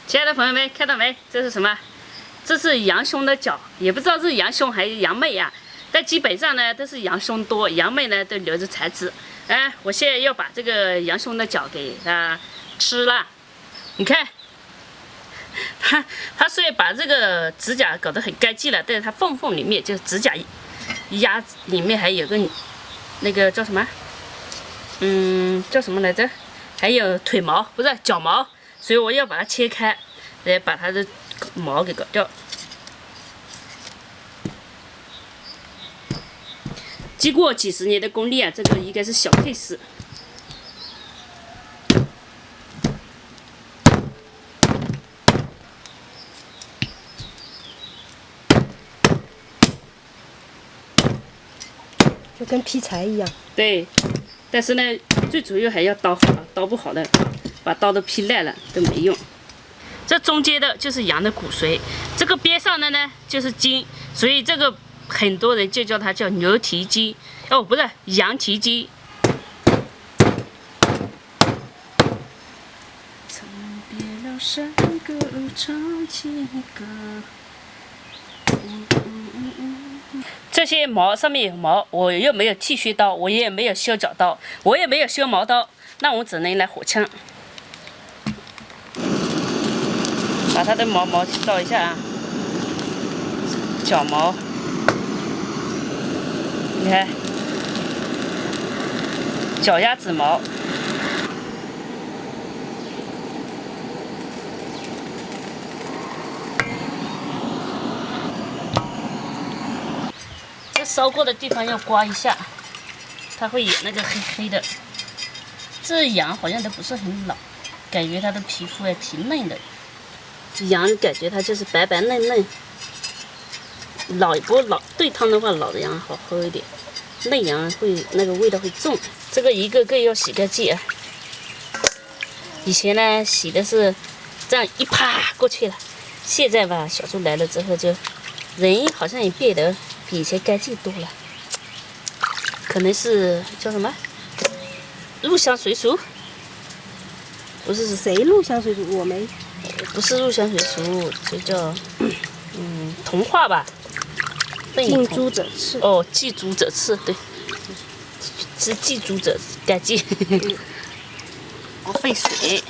亲爱的朋友们，看到没？这是什么？这是羊胸的脚，也不知道是羊胸还是羊妹呀、但基本上呢都是羊胸多，羊妹呢都留着残肢。哎，我现在要把这个羊胸的脚给它吃了。你看，它虽然把这个指甲搞得很干净了，但是它缝缝里面就是指甲压里面还有个那个叫什么？叫什么来着？还有腿毛，不是脚毛，所以我要把它切开，来把它的毛给搞掉。经过几十年的功力啊，这个应该是小 case。就跟劈柴一样。对，但是呢，最主要还要刀好，刀不好了，把刀都劈烂了都没用。这中间的就是羊的骨髓，这个边上的呢就是筋，所以这个很多人就叫它叫牛蹄筋，哦，不是羊蹄筋。曾别了山歌唱情歌。这些毛上面有毛，我又没有剃须刀，我也没有削角刀，我也没有削毛刀，那我只能来火枪，把它的毛照一下啊，脚毛，你看，脚丫子毛。烧过的地方要刮一下，它会有那个黑黑的。这羊好像都不是很老，感觉它的皮肤还挺嫩的。羊感觉它就是白白嫩嫩，老不老对汤的话，老的羊好喝一点，嫩羊会那个味道会重。这个一个个要洗干净啊。以前呢洗的是这样一啪过去了，现在吧小猪来了之后就人好像也变得比以前干净多了，可能是叫什么入乡随俗，不是谁入乡随俗？我没。不是入乡随俗，就叫同化吧。近朱者赤。哦，近朱者赤，对，是近朱者干净。不费水，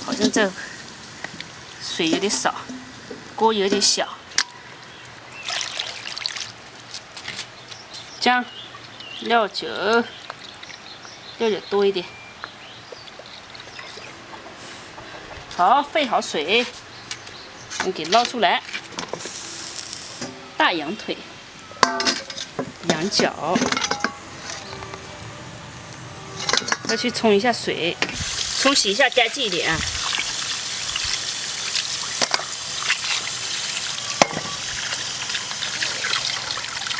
好像这水有点少，锅有点小。姜、料酒，料酒多一点。好，沸好水，你给捞出来。大羊腿、羊脚，再去冲一下水，冲洗一下干净一点啊。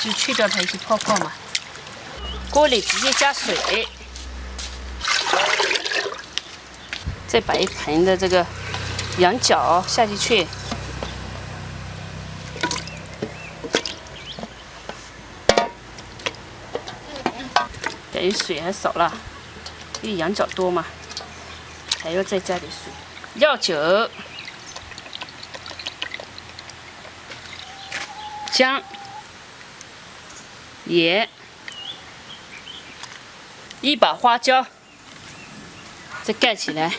就去掉它一些泡泡嘛。锅里直接加水，再把一盆的这个羊角下进去，感觉水还少了，因为羊角多嘛，还要再加点水。料酒、姜。盐，一把花椒，再盖起来，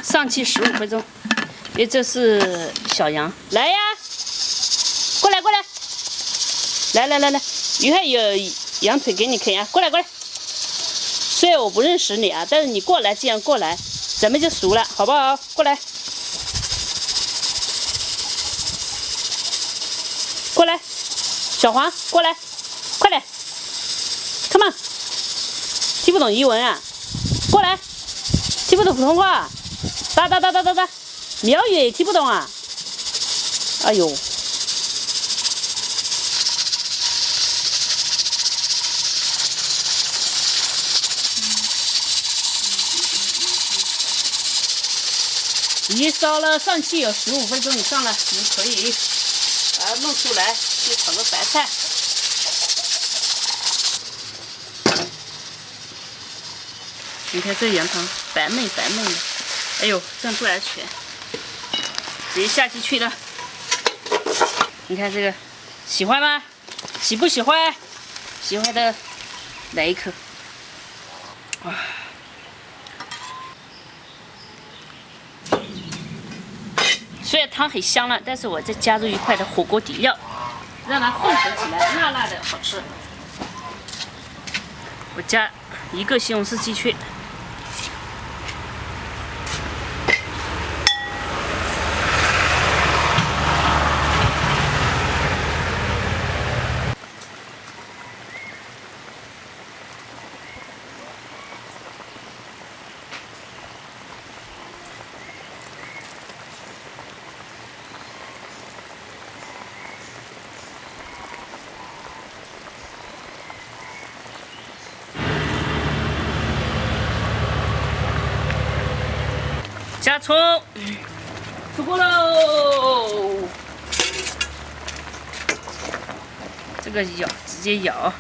上气15分钟。因为这是小羊，来呀，过来过来，来，一会儿有羊腿给你啃呀，过来过来。虽然我不认识你啊，但是你过来，这样过来，咱们就熟了，好不好？过来，过来，小黄过来。快点 ，come on！ 听不懂英文啊？过来，听不懂普通话，哒，苗语也听不懂啊？哎呦！已经烧了上气有15分钟以上了，你可以把它弄出来，去炒个白菜。你看这羊汤白嫩白嫩的，哎呦，挣不来钱。直接下进去了。你看这个，喜欢吗？喜不喜欢？喜欢的来一口。哇！虽然汤很香了，但是我再加入一块的火锅底料，让它混合起来，辣辣的好吃。我加1个西红柿鸡翅。加葱，出锅喽！这个舀直接舀。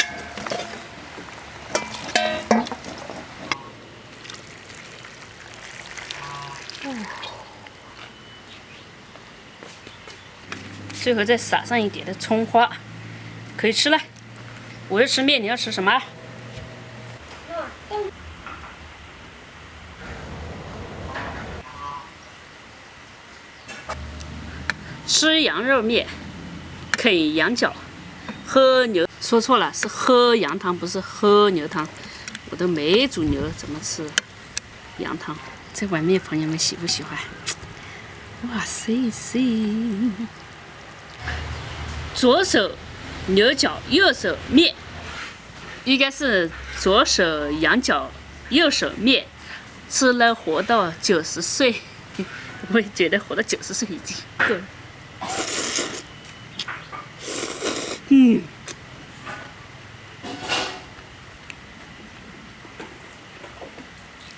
最后再撒上一点的葱花，可以吃了。我要吃面，你要吃什么？吃羊肉面，啃羊角，喝牛，说错了，是喝羊汤，不是喝牛汤。我都没煮牛，怎么吃羊汤？这碗面朋友们喜不喜欢？哇塞塞！左手牛角，右手面，应该是左手羊角，右手面，吃了活到90岁。我也觉得活到90岁已经够了。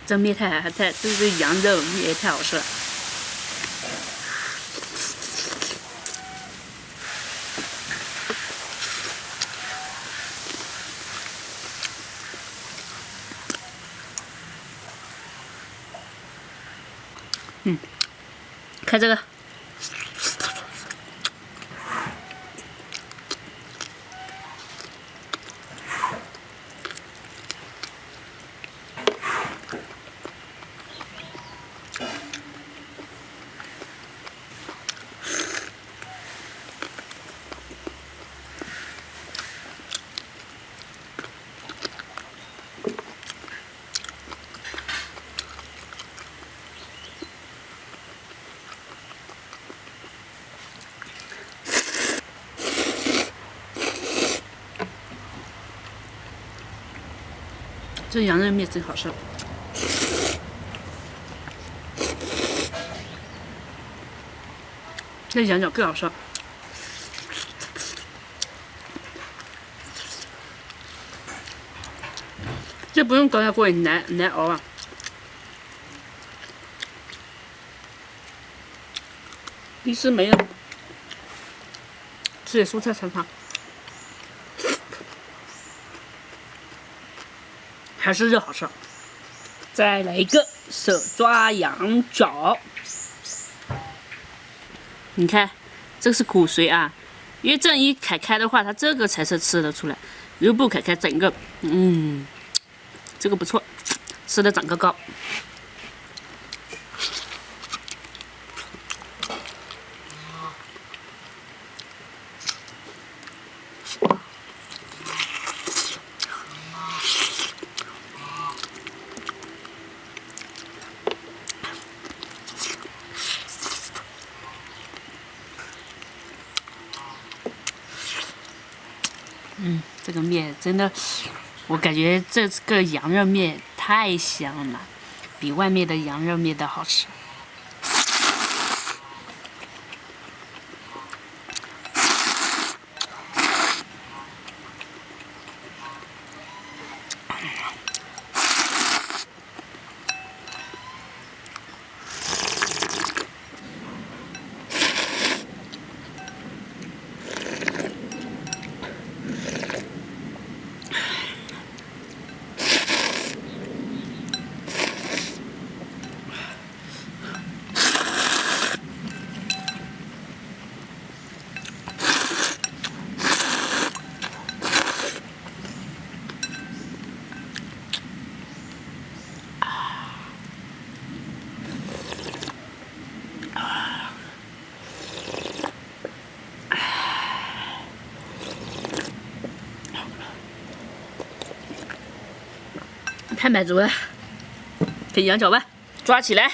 这面这羊肉面也太好吃了。看这个。这羊肉面真好吃，这羊角更好吃。这不用高压锅也难熬啊！一时没有吃点蔬菜尝尝。还是肉好吃。再来一个手抓羊角，你看，这是骨髓啊，因为这一开开的话，它这个才是吃得出来。如果不开开，整个，这个不错，吃的长个高。这个面真的，我感觉这个羊肉面太香了，比外面的羊肉面都好吃。太满足了，可以羊角吧，抓起来。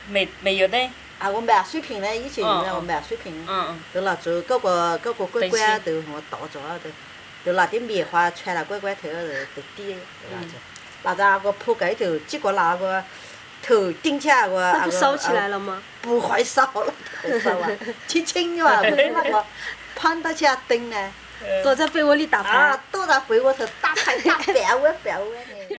没有的。啊，我买水瓶呢，以前用的我买水瓶，都拿做各个罐罐啊，都我倒着啊，都拿点棉花穿到罐罐头都底，拿着那个铺盖头几个那个头顶起来那不烧起来了吗？不会烧了，会烧啊，轻轻的嘛，不是那个攀到起来灯呢。躲在被窝里打牌。啊，躲在被窝头打牌打半晚半晚的。